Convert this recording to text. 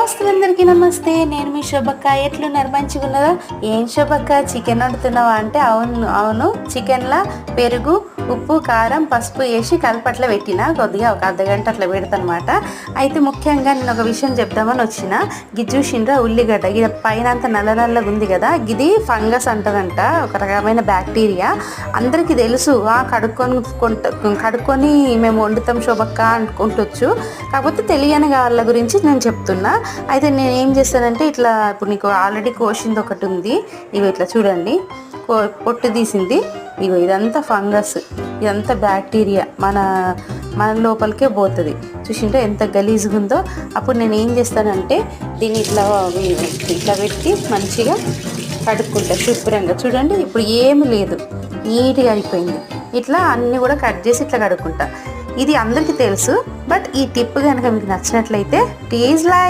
దోస్తులందరికీ నమస్తే. నేను మీ శోభక్క. ఎట్లున్నారు? మంచిగా ఉన్నదా? ఏం శోభక్క చికెన్ వండుతున్నావా అంటే అవును చికెన్లా పెరుగు, ఉప్పు, కారం, పసుపు వేసి కలపట్ల పెట్టిన కొద్దిగా ఒక అర్ధగంట అట్లా పెడతానమాట. అయితే ముఖ్యంగా నేను ఒక విషయం చెప్దామని వచ్చిన. గిది చూసిండ్రా ఉల్లిగడ్డ, ఇది పైన అంతా నల్ల నల్లగా ఉంది కదా, ఇది ఫంగస్ అంటారంట, ఒక రకమైన బ్యాక్టీరియా. అందరికీ తెలుసు, కడుక్కొని మేము వండుతాం శోభక్క అనుకుంటొచ్చు. కాకపోతే తెలియని వాళ్ళ గురించి నేను చెప్తున్నా. అయితే నేను ఏం చేస్తానంటే ఇట్లా, ఇప్పుడు నీకు ఆల్రెడీ కోసింది ఒకటి ఉంది, ఇవి ఇట్లా చూడండి, పొట్టు తీసింది, ఇగో ఇదంతా ఫంగస్, ఇదంతా బ్యాక్టీరియా మన లోపలికే పోతుంది. చూసింటే ఎంత గలీజ్గా ఉందో. అప్పుడు నేను ఏం చేస్తానంటే దీన్ని ఇట్లా పెట్టి మంచిగా కడుక్కుంటా శుభ్రంగా. చూడండి ఇప్పుడు ఏమి లేదు, నీట్గా అయిపోయింది. ఇట్లా అన్నీ కూడా కట్ చేసి ఇట్లా కడుక్కుంటా. ఇది అందరికీ తెలుసు, బట్ ఈ టిప్ కనుక మీకు నచ్చినట్లయితే ప్లీజ్ లైక్